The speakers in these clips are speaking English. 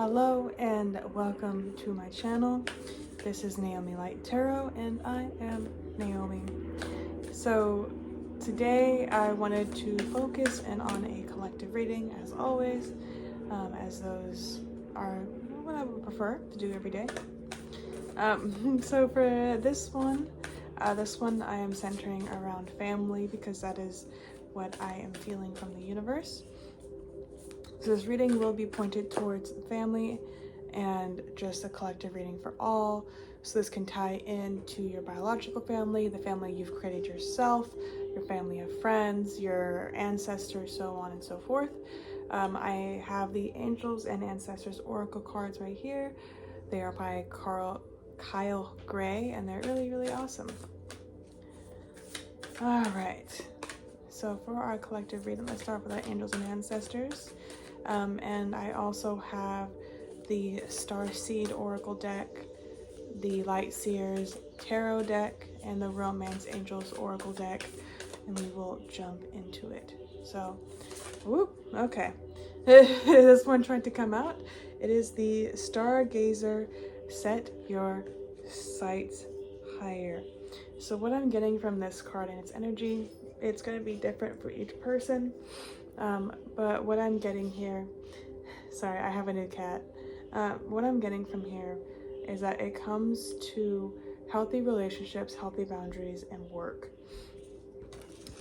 Hello and welcome to my channel. This is Naomi Light Tarot and I am Naomi. So today I wanted to focus in on a collective reading as always, as those are what I would prefer to do every day. So for this one I am centering around family because that is what I am feeling from the universe. So this reading will be pointed towards family and just a collective reading for all. So this can tie into your biological family, the family you've created yourself, your family of friends, your ancestors, so on and so forth. I have the Angels and Ancestors Oracle cards right here. They are by Kyle Gray and they're really, really awesome. All right. So for our collective reading, let's start with our Angels and Ancestors. And I also have the Starseed Oracle deck, the Light Seers Tarot deck, and the Romance Angels Oracle deck, and we will jump into it. So, whoop, okay. This one trying to come out. It is the Stargazer Set Your Sights Higher. So what I'm getting from this card and its energy, it's going to be different for each person. But what I'm getting here, sorry, I have a new cat. What I'm getting from here is that it comes to healthy relationships, healthy boundaries, and work.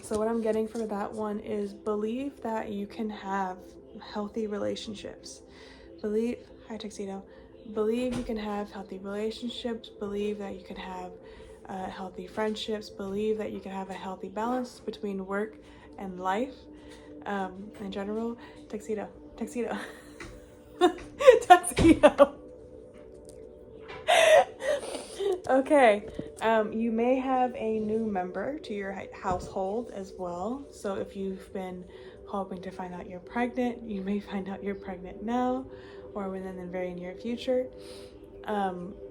So what I'm getting for that one is believe that you can have healthy relationships. Hi Tuxedo. Believe you can have healthy relationships. Believe that you can have healthy friendships. Believe that you can have a healthy balance between work and life. In general, Tuxedo. Tuxedo. Okay, you may have a new member to your household as well. So if you've been hoping to find out you're pregnant, you may find out you're pregnant now or within the very near future.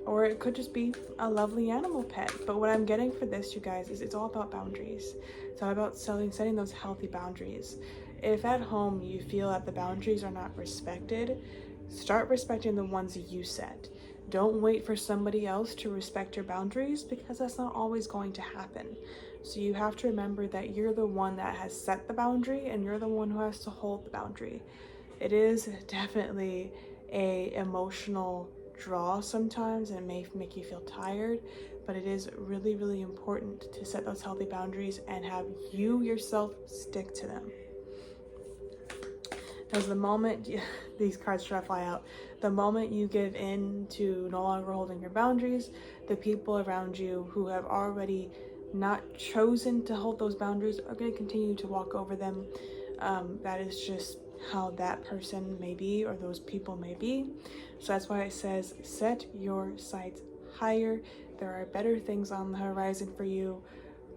Or it could just be a lovely animal pet. But what I'm getting for this, you guys, is it's all about boundaries. It's all about setting those healthy boundaries. If at home you feel that the boundaries are not respected, start respecting the ones you set. Don't wait for somebody else to respect your boundaries because that's not always going to happen. So you have to remember that you're the one that has set the boundary and you're the one who has to hold the boundary. It is definitely a emotional draw sometimes and it may make you feel tired, but it is really, really important to set those healthy boundaries and have you yourself stick to them. Because the moment these cards try to fly out, the moment you give in to no longer holding your boundaries, the people around you who have already not chosen to hold those boundaries are going to continue to walk over them. That is just how that person may be or those people may be. So that's why it says set your sights higher. There are better things on the horizon for you.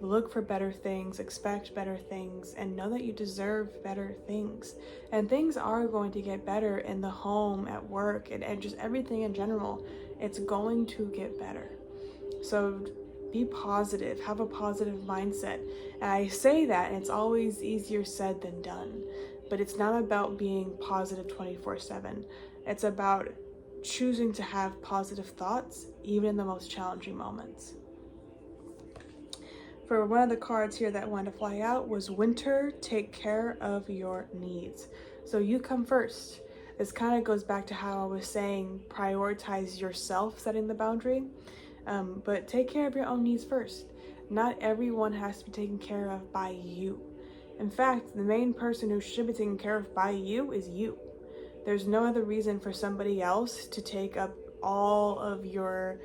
Look for better things, expect better things, and know that you deserve better things. And things are going to get better in the home, at work, and just everything in general. It's going to get better. So be positive, have a positive mindset. And I say that, and it's always easier said than done. But it's not about being positive 24/7. It's about choosing to have positive thoughts, even in the most challenging moments. For one of the cards here that wanted to fly out was Winter, take care of your needs. So you come first. This kind of goes back to how I was saying, prioritize yourself, setting the boundary. But take care of your own needs first. Not everyone has to be taken care of by you. In fact, the main person who should be taken care of by you is you. There's no other reason for somebody else to take up all of your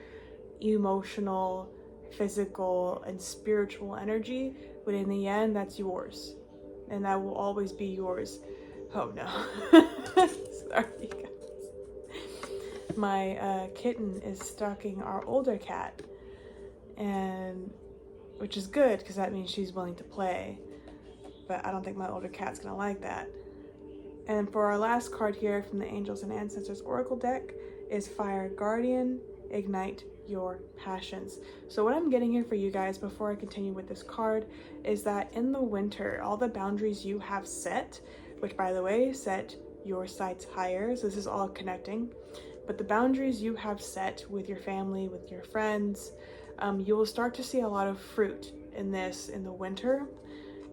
emotional, physical, and spiritual energy, but in the end, that's yours. And that will always be yours. Oh no. Sorry, guys. My kitten is stalking our older cat, and which is good because that means she's willing to play. But I don't think my older cat's gonna like that. And for our last card here from the Angels and Ancestors Oracle deck is Fire Guardian, ignite your passions. So what I'm getting here for you guys before I continue with this card is that in the winter, all the boundaries you have set, which by the way, set your sights higher. So this is all connecting. But the boundaries you have set with your family, with your friends, you will start to see a lot of fruit in this in the winter,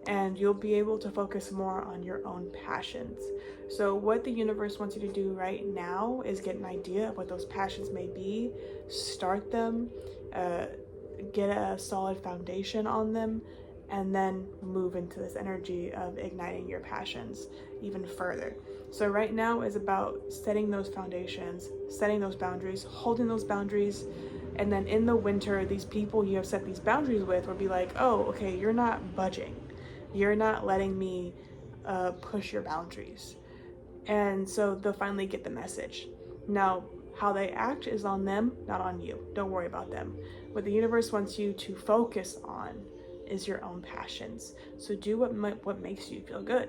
and you'll be able to focus more on your own passions. So what the universe wants you to do right now is get an idea of what those passions may be, start them, get a solid foundation on them, and then move into this energy of igniting your passions even further. So right now is about setting those foundations, setting those boundaries, holding those boundaries, and then in the winter, these people you have set these boundaries with will be like, oh, okay, you're not budging. You're not letting me push your boundaries. And so they'll finally get the message. Now, how they act is on them, not on you. Don't worry about them. What the universe wants you to focus on is your own passions. So do what makes you feel good.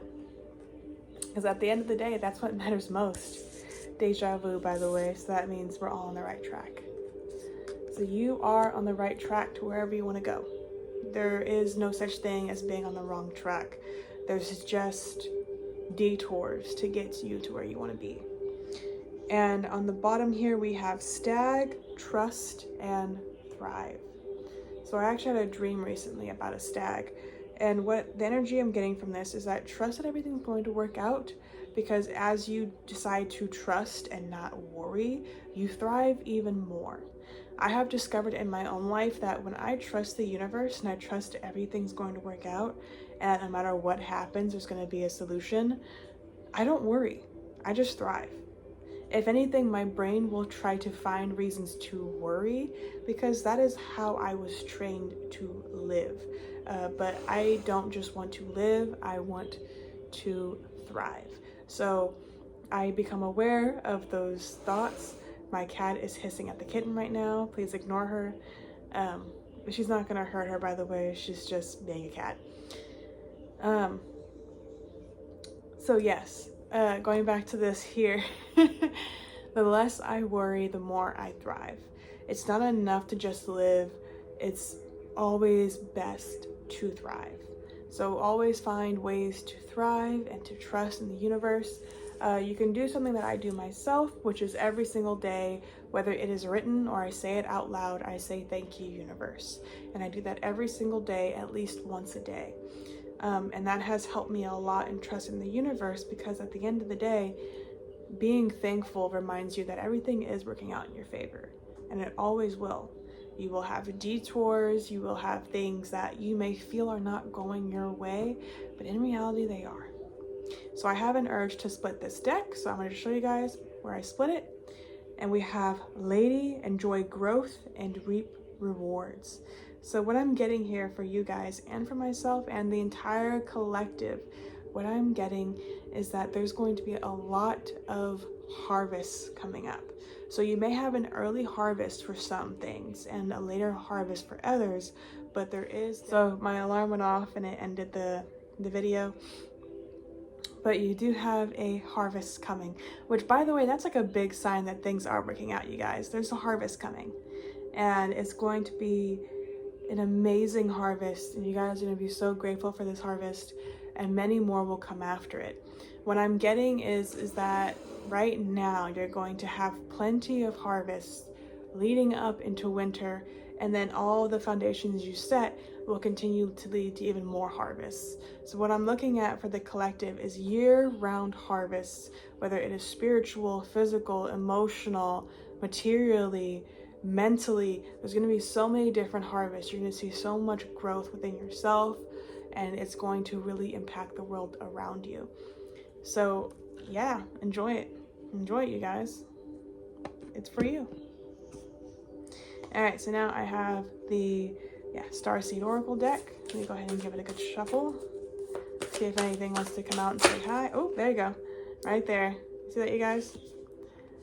Because at the end of the day, that's what matters most. Deja vu, by the way, so that means we're all on the right track. So you are on the right track to wherever you want to go. There is no such thing as being on the wrong track. There's just detours to get you to where you want to be. And on the bottom here, we have stag, trust, and thrive. So I actually had a dream recently about a stag. And what the energy I'm getting from this is that trust that everything's going to work out, because as you decide to trust and not worry, you thrive even more. I have discovered in my own life that when I trust the universe and I trust everything's going to work out, and no matter what happens, there's going to be a solution, I don't worry. I just thrive. If anything, my brain will try to find reasons to worry, because that is how I was trained to live. But I don't just want to live, I want to thrive. So I become aware of those thoughts. My cat is hissing at the kitten right now. Please ignore her. She's not gonna hurt her, by the way. She's just being a cat. So yes, going back to this here, the less I worry, the more I thrive. It's not enough to just live. It's always best to thrive. So always find ways to thrive and to trust in the universe. You can do something that I do myself, which is every single day, whether it is written or I say it out loud, I say, thank you, universe. And I do that every single day, at least once a day. And that has helped me a lot in trusting the universe, because at the end of the day, being thankful reminds you that everything is working out in your favor, and it always will. You will have detours, you will have things that you may feel are not going your way, but in reality they are. So I have an urge to split this deck, so I'm going to show you guys where I split it. And we have Lady, enjoy growth and reap rewards. So what I'm getting here for you guys and for myself and the entire collective, what I'm getting is that there's going to be a lot of harvests coming up. So you may have an early harvest for some things and a later harvest for others, but there is... So my alarm went off and it ended the video. But you do have a harvest coming, which, by the way, that's like a big sign that things are working out, you guys. There's a harvest coming, and it's going to be an amazing harvest, and you guys are going to be so grateful for this harvest, and many more will come after it. What I'm getting is that right now you're going to have plenty of harvests leading up into winter, and then all the foundations you set will continue to lead to even more harvests. So what I'm looking at for the collective is year-round harvests, whether it is spiritual, physical, emotional, materially, mentally. There's going to be so many different harvests. You're going to see so much growth within yourself, and it's going to really impact the world around you. So yeah, enjoy it. Enjoy it, you guys. It's for you. All right, so now I have the Starseed Oracle deck. Let me go ahead and give it a good shuffle. See if anything wants to come out and say hi. Oh, there you go. Right there. See that, you guys?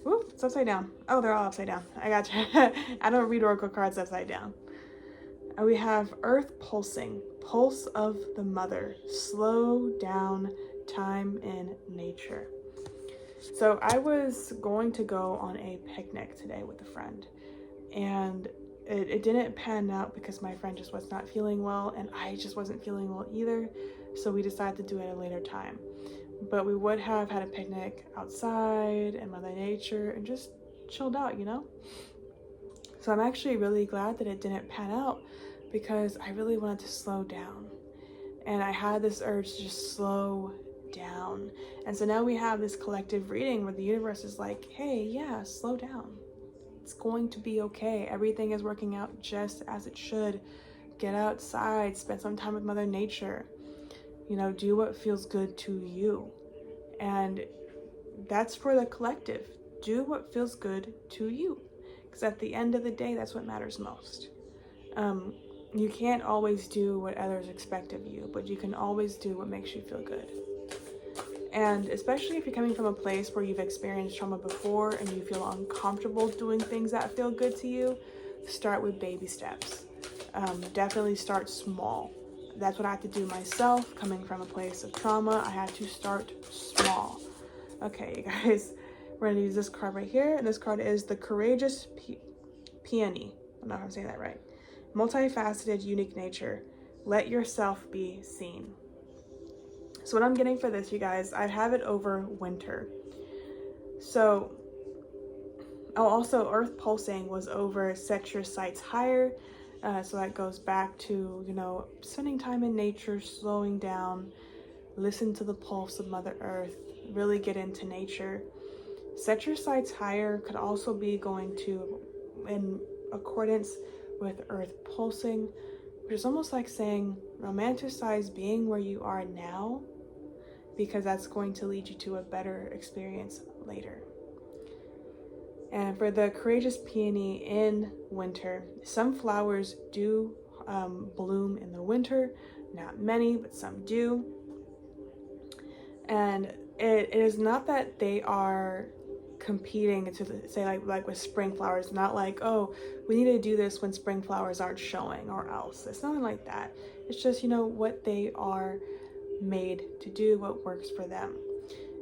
Whoop, it's upside down. Oh, they're all upside down. I gotcha. I don't read Oracle cards upside down. And we have Earth Pulsing. Pulse of the Mother. Slow down time in nature. So I was going to go on a picnic today with a friend, and it didn't pan out because my friend just was not feeling well, and I just wasn't feeling well either, so we decided to do it at a later time. but we would have had a picnic outside and Mother Nature and just chilled out, you know? So I'm actually really glad that it didn't pan out, because I really wanted to slow down. And I had this urge to just slow down. And so now we have this collective reading where the universe is like, hey, yeah, slow down. It's going to be okay. Everything is working out just as it should. Get outside, spend some time with Mother Nature. You know, do what feels good to you. And that's for the collective. Do what feels good to you. Because at the end of the day, that's what matters most. You can't always do what others expect of you, but you can always do what makes you feel good. And especially if you're coming from a place where you've experienced trauma before and you feel uncomfortable doing things that feel good to you, start with baby steps. Definitely start small. That's what I had to do myself. Coming from a place of trauma, I had to start small. Okay, you guys, we're gonna use this card right here, and this card is the Courageous Peony. I don't know if I'm saying that right. Multifaceted, unique nature. Let yourself be seen. So what I'm getting for this, you guys, I have it over winter. So, also Earth Pulsing was over Set Your Sights Higher. So that goes back to, you know, spending time in nature, slowing down, listen to the pulse of Mother Earth, really get into nature. Set Your Sights Higher could also be going to, in accordance with Earth Pulsing, which is almost like saying romanticize being where you are now, because that's going to lead you to a better experience later. And for the Courageous Peony in winter, some flowers do bloom in the winter, not many, but some do. And it is not that they are competing to say like with spring flowers, not like, oh, we need to do this when spring flowers aren't showing or else. It's nothing like that. It's just, you know, what they are made to do, what works for them.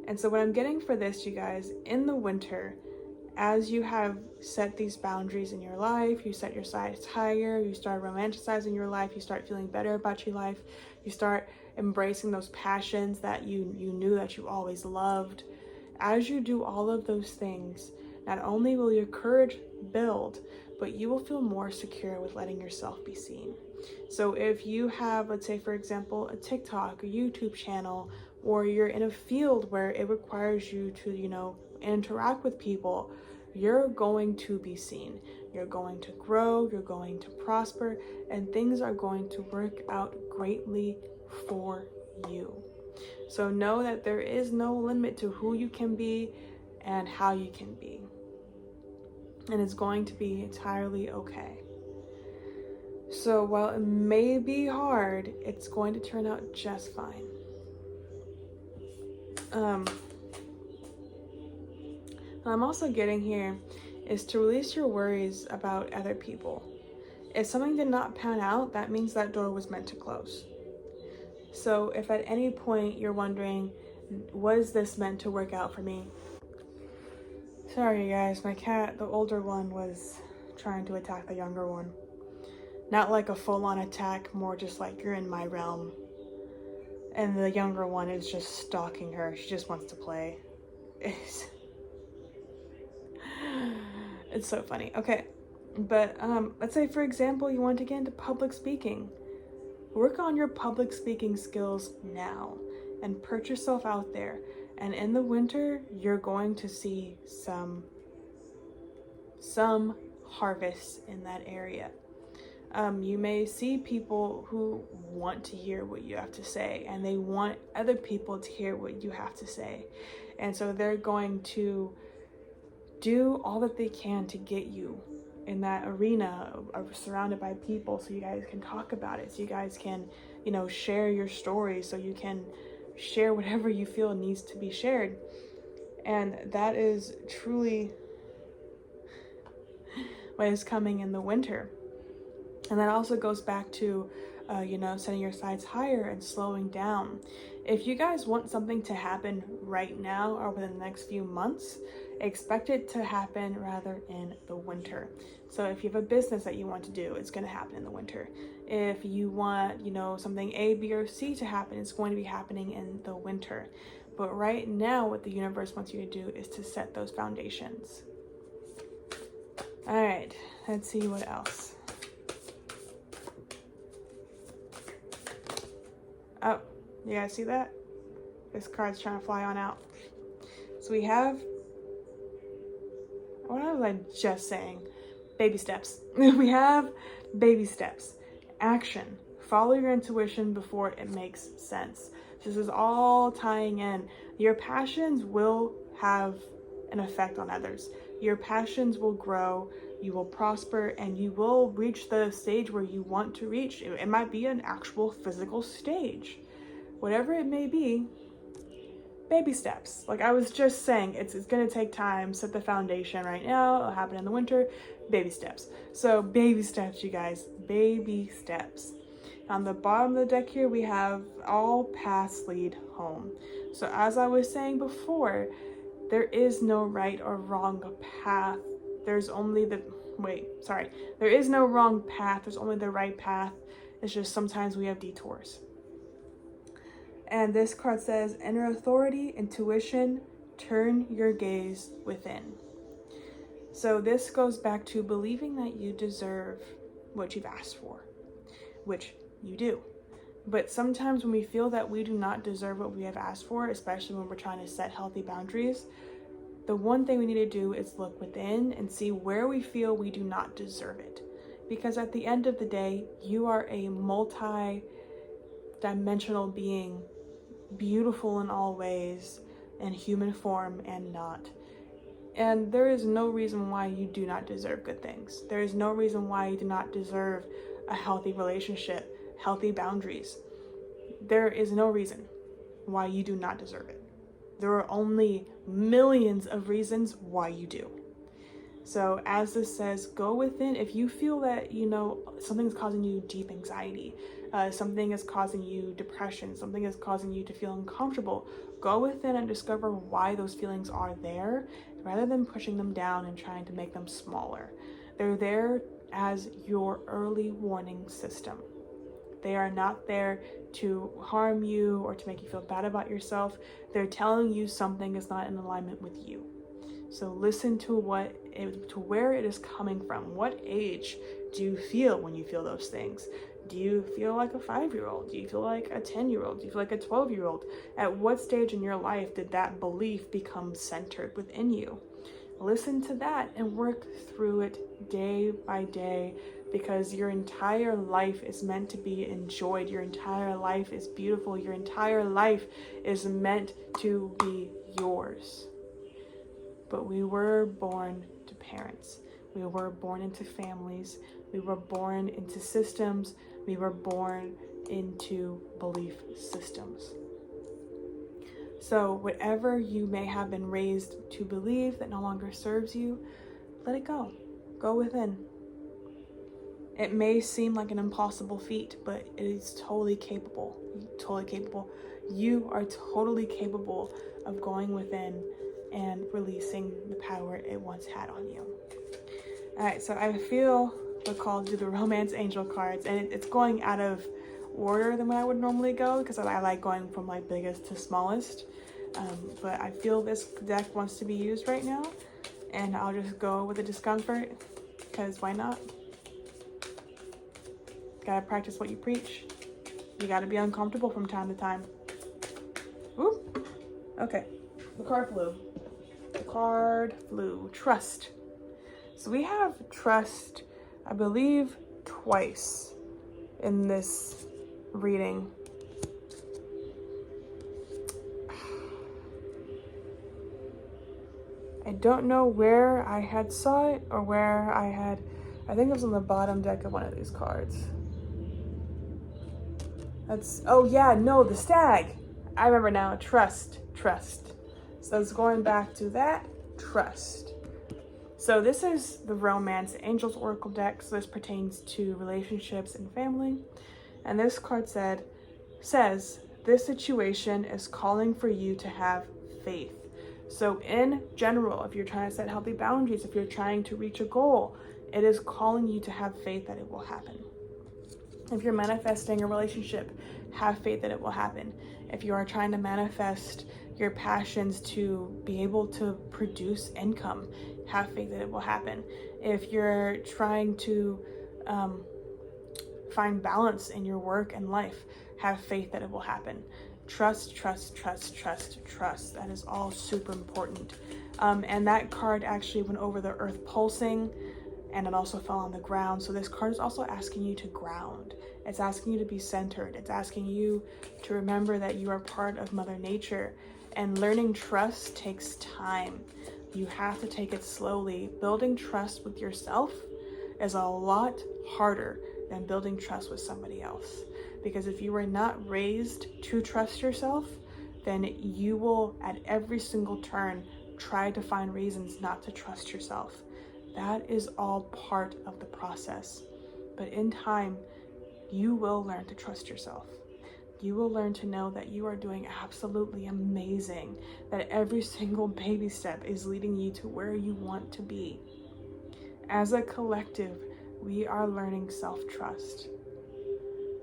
And so what I'm getting for this, you guys, in the winter, as you have set these boundaries in your life, you set your sights higher, you start romanticizing your life, you start feeling better about your life, you start embracing those passions that you knew that you always loved. As you do all of those things, not only will your courage build, but you will feel more secure with letting yourself be seen. So if you have, let's say, for example, a TikTok, a YouTube channel, or you're in a field where it requires you to, you know, interact with people, you're going to be seen. You're going to grow, you're going to prosper, and things are going to work out greatly for you. So know that there is no limit to who you can be and how you can be. And it's going to be entirely okay. So while it may be hard, it's going to turn out just fine. What I'm also getting here is to release your worries about other people. If something did not pan out, that means that door was meant to close. So if at any point you're wondering, was this meant to work out for me? Sorry, you guys, my cat, the older one, was trying to attack the younger one. Not like a full-on attack, more just like, you're in my realm. And the younger one is just stalking her. She just wants to play. It's so funny. Okay, but let's say, for example, you want to get into public speaking. Work on your public speaking skills now and put yourself out there. And in the winter, you're going to see some harvest in that area. You may see people who want to hear what you have to say, and they want other people to hear what you have to say. And so they're going to do all that they can to get you in that arena, surrounded by people, so you guys can talk about it, so you guys can, you know, share your story, so you can share whatever you feel needs to be shared. And that is truly what is coming in the winter. And that also goes back to, setting your sights higher and slowing down. If you guys want something to happen right now or within the next few months, Expect it to happen rather in the winter. So if you have a business that you want to do, it's going to happen in the winter. If you want, something A, B, or C to happen, it's going to be happening in the winter. But right now, what the universe wants you to do is to set those foundations. All right, let's see what else. Oh, you guys see that? This card's trying to fly on out. So we have, what was I just saying? Baby steps. We have baby steps. Action. Follow your intuition before it makes sense. This is all tying in. Your passions will have an effect on others. Your passions will grow, you will prosper, and you will reach the stage where you want to reach. It might be an actual physical stage. Whatever it may be, baby steps. Like I was just saying, it's going to take time. Set the foundation right now. It'll happen in the winter. Baby steps. So baby steps, you guys. Baby steps. On the bottom of the deck here, we have all paths lead home. So as I was saying before, there is no right or wrong path. There is no wrong path. There's only the right path. It's just sometimes we have detours. And this card says, inner authority, intuition, turn your gaze within. So this goes back to believing that you deserve what you've asked for, which you do. But sometimes when we feel that we do not deserve what we have asked for, especially when we're trying to set healthy boundaries, the one thing we need to do is look within and see where we feel we do not deserve it. Because at the end of the day, you are a multi-dimensional being, beautiful in all ways, in human form and not. And there is no reason why you do not deserve good things. There is no reason why you do not deserve a healthy relationship, healthy boundaries. There is no reason why you do not deserve it. There are only millions of reasons why you do. So as this says, go within. If you feel that, something is causing you deep anxiety, something is causing you depression, something is causing you to feel uncomfortable, go within and discover why those feelings are there, rather than pushing them down and trying to make them smaller. They're there as your early warning system. They are not there to harm you or to make you feel bad about yourself. They're telling you something is not in alignment with you. So listen to where it is coming from. What age do you feel when you feel those things? Do you feel like a 5-year-old? Do you feel like a 10-year-old? Do you feel like a 12-year-old? At what stage in your life did that belief become centered within you? Listen to that and work through it day by day, because your entire life is meant to be enjoyed. Your entire life is beautiful. Your entire life is meant to be yours. But we were born to parents. We were born into families. We were born into systems. We were born into belief systems. So whatever you may have been raised to believe that no longer serves you, let it go. Go within. It may seem like an impossible feat, but it is totally capable. Totally capable. You are totally capable of going within and releasing the power it once had on you. All right, so I feel the call to do the romance angel cards, and it's going out of order than what I would normally go, because I like going from like biggest to smallest. But I feel this deck wants to be used right now, and I'll just go with the discomfort, because why not? Gotta practice what you preach. You gotta be uncomfortable from time to time. Ooh, okay. The card flew. The card flew. Trust. So we have trust, I believe, twice in this reading. I don't know where I had saw it or where I think it was on the bottom deck of one of these cards. The stag. I remember now. Trust. So it's going back to that. Trust. So this is the Romance Angels Oracle deck. So this pertains to relationships and family. And this card says, this situation is calling for you to have faith. So in general, if you're trying to set healthy boundaries, if you're trying to reach a goal, it is calling you to have faith that it will happen. If you're manifesting a relationship, have faith that it will happen. If you are trying to manifest your passions to be able to produce income, have faith that it will happen. If you're trying to find balance in your work and life, have faith that it will happen. Trust, trust, trust, trust, trust. That is all super important. And that card actually went over the earth pulsing, and it also fell on the ground. So this card is also asking you to ground. It's asking you to be centered. It's asking you to remember that you are part of Mother Nature. And learning trust takes time. You have to take it slowly. Building trust with yourself is a lot harder than building trust with somebody else. Because if you were not raised to trust yourself, then you will at every single turn try to find reasons not to trust yourself. That is all part of the process. But in time, you will learn to trust yourself. You will learn to know that you are doing absolutely amazing, that every single baby step is leading you to where you want to be. As a collective, we are learning self-trust.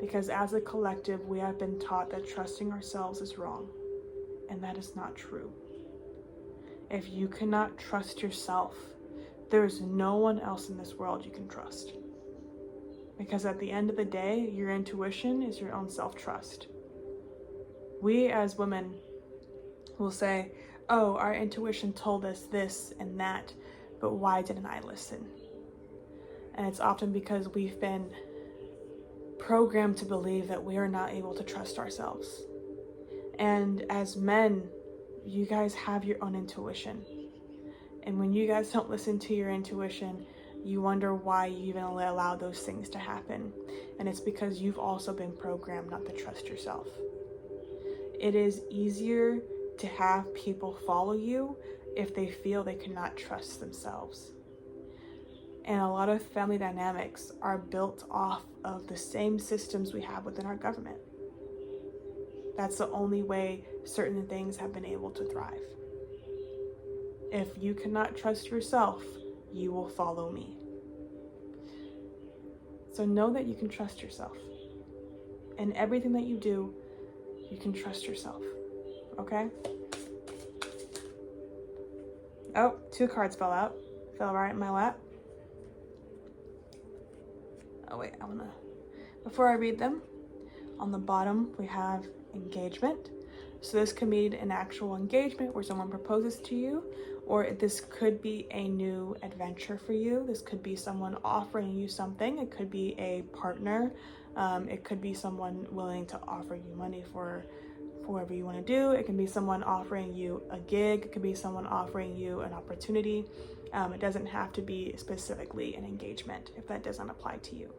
Because as a collective, we have been taught that trusting ourselves is wrong. And that is not true. If you cannot trust yourself, there is no one else in this world you can trust. Because at the end of the day, your intuition is your own self-trust. We as women will say, oh, our intuition told us this and that, but why didn't I listen? And it's often because we've been programmed to believe that we are not able to trust ourselves. And as men, you guys have your own intuition. And when you guys don't listen to your intuition, you wonder why you even allow those things to happen. And it's because you've also been programmed not to trust yourself. It is easier to have people follow you if they feel they cannot trust themselves. And a lot of family dynamics are built off of the same systems we have within our government. That's the only way certain things have been able to thrive. If you cannot trust yourself, you will follow me. So know that you can trust yourself. In everything that you do, you can trust yourself. Okay? Oh, 2 cards fell out. Fell right in my lap. Oh wait, before I read them, on the bottom we have engagement. So this could mean an actual engagement where someone proposes to you, or this could be a new adventure for you. This could be someone offering you something. It could be a partner. It could be someone willing to offer you money for whatever you want to do. It can be someone offering you a gig. It could be someone offering you an opportunity. It doesn't have to be specifically an engagement if that doesn't apply to you.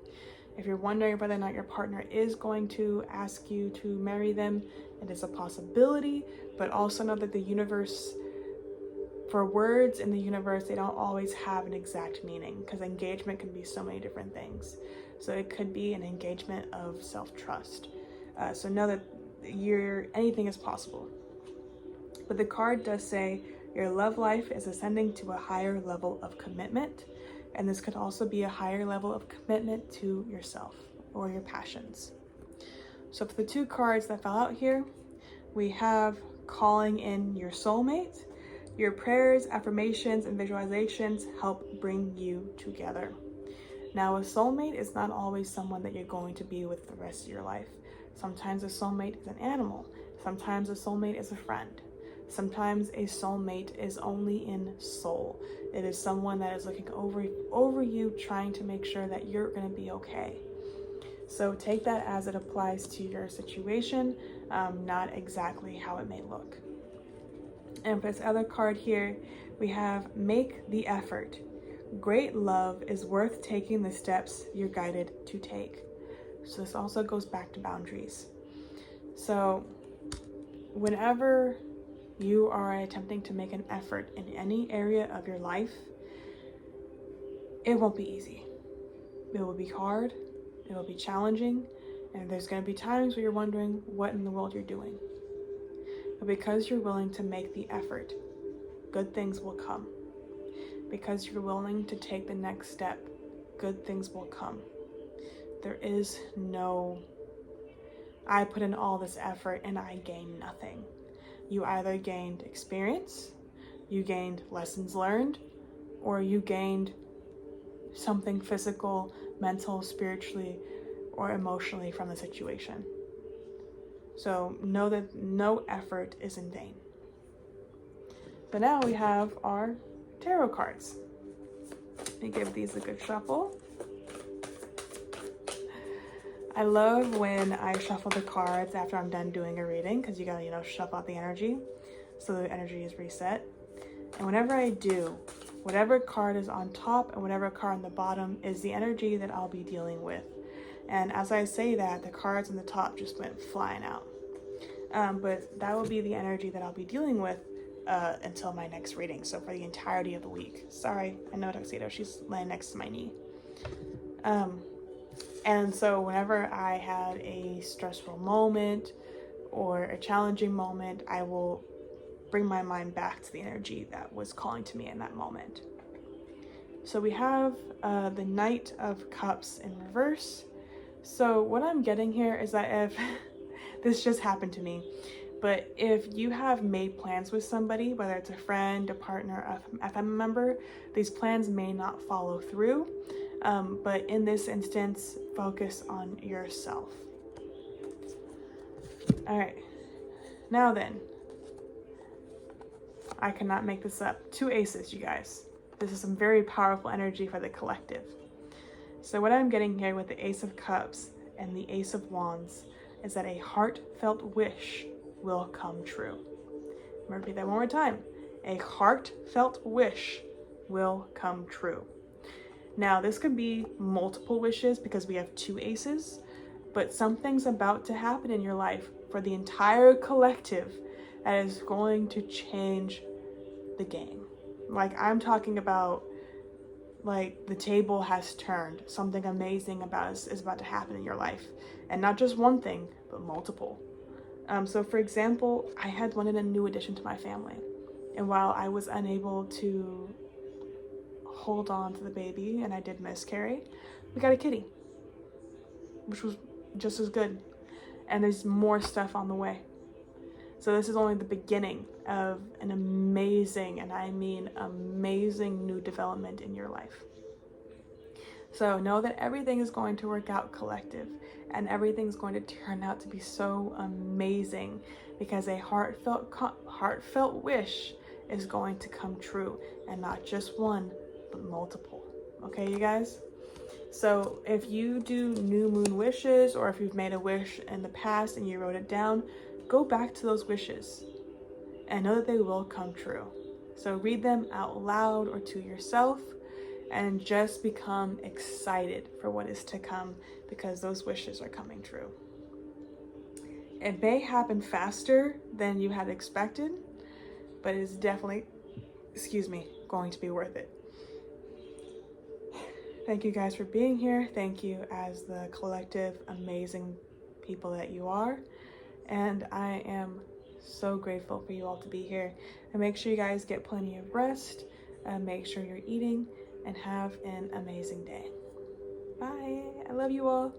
If you're wondering whether or not your partner is going to ask you to marry them, it is a possibility, but also know that the universe, for words in the universe, they don't always have an exact meaning, because engagement can be so many different things. So it could be an engagement of self-trust. So know that anything is possible. But the card does say your love life is ascending to a higher level of commitment. And this could also be a higher level of commitment to yourself or your passions. So for the 2 cards that fell out here, we have calling in your soulmate. Your prayers, affirmations, and visualizations help bring you together. Now, a soulmate is not always someone that you're going to be with the rest of your life. Sometimes a soulmate is an animal. Sometimes a soulmate is a friend. Sometimes a soulmate is only in soul. It is someone that is looking over you, trying to make sure that you're going to be okay. So take that as it applies to your situation, not exactly how it may look. And for this other card here, we have make the effort. Great love is worth taking the steps you're guided to take. So this also goes back to boundaries. So whenever you are attempting to make an effort in any area of your life, it won't be easy. It will be hard, it will be challenging, and there's going to be times where you're wondering what in the world you're doing. But because you're willing to make the effort, good things will come. Because you're willing to take the next step, good things will come. There is no, I put in all this effort and I gain nothing. You either gained experience, you gained lessons learned, or you gained something physical, mental, spiritually, or emotionally from the situation. So know that no effort is in vain. But now we have our tarot cards. Let me give these a good shuffle. I love when I shuffle the cards after I'm done doing a reading, because you gotta, shuffle out the energy so the energy is reset. And whenever I do, whatever card is on top and whatever card on the bottom is the energy that I'll be dealing with. And as I say that, the cards on the top just went flying out. But that will be the energy that I'll be dealing with until my next reading. So for the entirety of the week. Sorry, I know Tuxedo, she's laying next to my knee. And so whenever I had a stressful moment or a challenging moment, I will bring my mind back to the energy that was calling to me in that moment. So we have the Knight of Cups in reverse. So what I'm getting here is that if this just happened to me, but if you have made plans with somebody, whether it's a friend, a partner, a family member, these plans may not follow through. But in this instance, focus on yourself. All right, now then, I cannot make this up. 2 aces, you guys. This is some very powerful energy for the collective. So what I'm getting here with the Ace of Cups and the Ace of Wands is that a heartfelt wish will come true. I'm gonna repeat that one more time. A heartfelt wish will come true. Now, this could be multiple wishes because we have 2 aces, but something's about to happen in your life for the entire collective that is going to change the game. Like, I'm talking about, like, the table has turned. Something amazing is about to happen in your life. And not just one thing, but multiple. So for example, I had wanted a new addition to my family. And while I was unable to hold on to the baby and I did miscarry, we got a kitty, which was just as good. And there's more stuff on the way. So this is only the beginning of an amazing, and I mean amazing, new development in your life. So know that everything is going to work out, collective, and everything's going to turn out to be so amazing because a heartfelt wish is going to come true, and not just one, but multiple. Okay, you guys? So if you do new moon wishes, or if you've made a wish in the past and you wrote it down, go back to those wishes and know that they will come true. So read them out loud or to yourself and just become excited for what is to come because those wishes are coming true. It may happen faster than you had expected, but it is definitely, going to be worth it. Thank you guys for being here. Thank you as the collective, amazing people that you are. And I am so grateful for you all to be here. And make sure you guys get plenty of rest. Make sure you're eating and have an amazing day. Bye. I love you all.